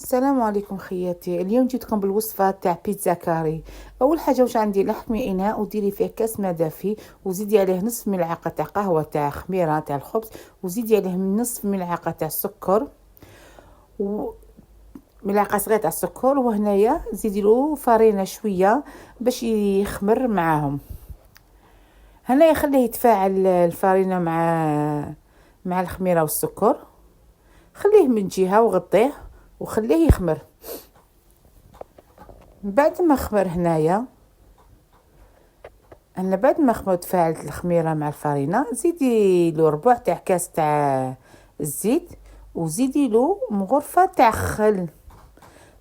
السلام عليكم خياتي. اليوم جيتكم بالوصفه تاع بيتزا كاري. اول حاجه واش عندي، لحمي اناء وديري فيه كاس ماء دافي وزيدي عليه نصف ملعقه تاع قهوه تاع خميره تاع الخبز وزيدي عليه نصف ملعقه تاع السكر وملعقه صغيره تاع السكر، وهنايا زيدي له فرينه شويه باش يخمر معاهم. هنايا خليه يتفاعل الفرينه مع الخميره والسكر، خليه من جهه وغطيه وخليه يخمر. بعد ما خمر هنايا، انا بعد ما خمر تفاعلت الخميره مع الفرينه، زيدي له ربع تاع كاس تاع الزيت وزيدي له مغرفه تاع خل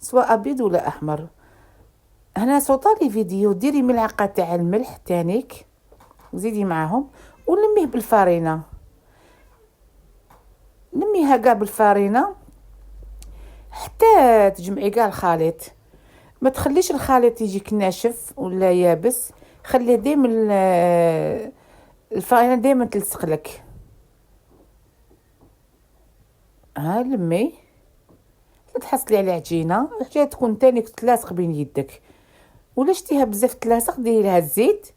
سواء ابيض ولا احمر. هنا صوتالي فيديو، ديري ملعقه تاع الملح تانيك وزيدي معاهم ولميه بالفرينه، لميها كاع بالفرينه حتى تجمعي كاع الخليط. ما تخليش الخليط يجيك ناشف ولا يابس، خليه ديما الفرينه ديما تلصق لك. ها لمي تحصلي على عجينه حتى تكون تاني تلاصق بين يدك، ولا شتيها بزاف تلاصق ديري لها الزيت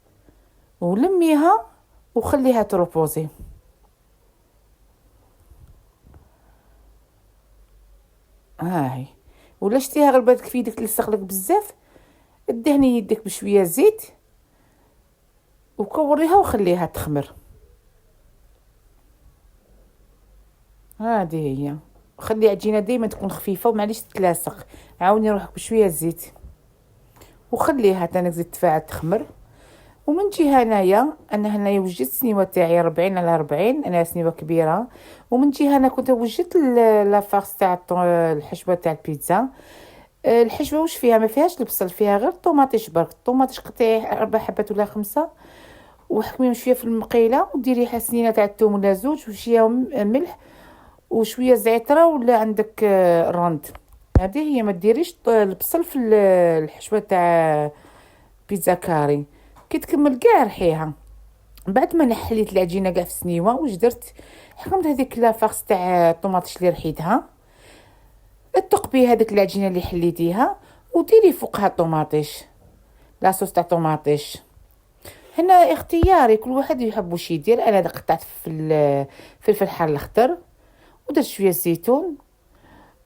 ولميها وخليها تروبوزي. هاي ولا شتيها غلبتك في يدك تلصق لك بزاف، دهني يدك بشويه زيت وكوريها وخليها تخمر. هذه هي، خلي عجينه ديما تكون خفيفه ومعليش تتلاصق. عاوني روحك بشويه زيت وخليها تاني تزيد تفاعل تخمر. ومن جهه انا هنايا وجدت سنيوه تاعي 40 على 40، انا سنيوه كبيره. ومن جهه انا كنت وجدت لافارس تاع الحشوه تاع البيتزا. الحشوه واش فيها؟ ما فيهاش البصل، فيها غير طوماطيش برك. طوماطيش قطعي 4 حبات ولا 5 وحكميهم شويه في المقيله وديري حسنينه تاع الثوم ولا زوج وشويه ملح وشويه زعتره ولا عندك رند. هذه هي، ما ديريش البصل في الحشوه تاع بيتزا كاري. كي تكمل كاع رحيها. بعد ما نحليت العجينه كاع في سنيوه واش درت؟ حكمت هذيك لافارس تاع الطوماطيش اللي رحيتها، تقبي هذيك العجينه اللي حليتيها وديري فوقها الطوماطيش، لاصوص تاع الطوماطيش. هنا اختياري، كل واحد يحب واش يدير. انا قطعت فلفل الحار الاخضر ودرت شويه زيتون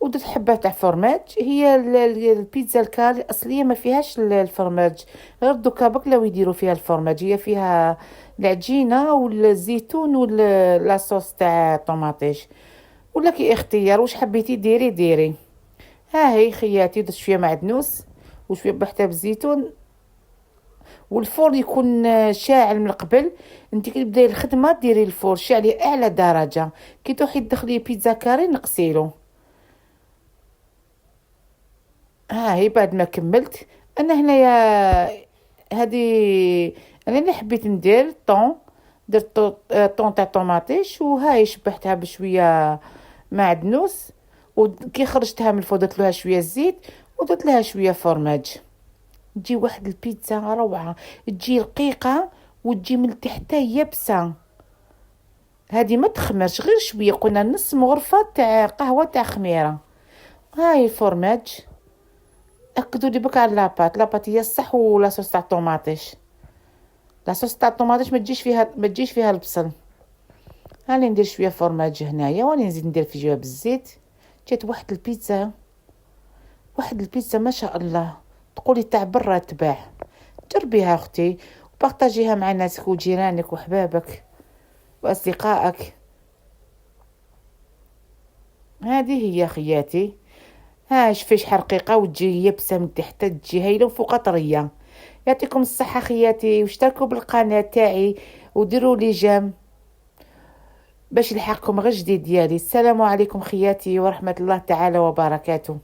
ودرت حبه تاع فرماج. هي البيتزا الكاري الاصليه ما فيهاش الفرماج، غير دوكا بكلاو يديروا فيها الفرماج. هي فيها العجينه والزيتون واللاصوص تاع الطوماطيش، ولا كي اختيار واش حبيتي ديري. ها هي خياتي، درت شويه معدنوس وشويه بحته بالزيتون، والفور يكون شاعل من قبل. انت كي تبداي الخدمه ديري الفور شاعلي اعلى درجه، كي تروحي تدخلي بيتزا كاري نقصيلو. ها هي بعد ما كملت انا هنايا هذه انا اللي حبيت ندير طون، درت طون تاع طوماطيش وهاي شبحتها بشويه معدنوس. وكي خرجتها من الفور درت لها شويه زيت ودرت لها شويه فرماج. تجي واحد البيتزا روعه، تجي رقيقه وتجي من تحت يابسه. هذه ما تخمرش، غير شويه، قلنا نص مغرفه تاع قهوه تاع خميره. هاي الفرماج اكدوا لي بك على لاباط هي الصح، ولا صوص تاع الطوماطيش. لاصوص تاع الطوماطيش ما تجيش فيها البصل. هاني ندير شويه فرماج هنايا واني نزيد ندير في جواب الزيت. جات واحد البيتزا ما شاء الله، تقولي تاع برا تباع. جربيها اختي وبارطاجيها مع ناسك وجيرانك وحبابك واصدقائك. هذه هي خياتي. ها شفيش حرقيقه وتجي يبسه من تحت، تجي هايله وفوقها طريه. يعطيكم الصحه خياتي، واشتركوا بالقناه تاعي وديروا لي جيم باش يلحقكم غير جديد ديالي. السلام عليكم خياتي ورحمه الله تعالى وبركاته.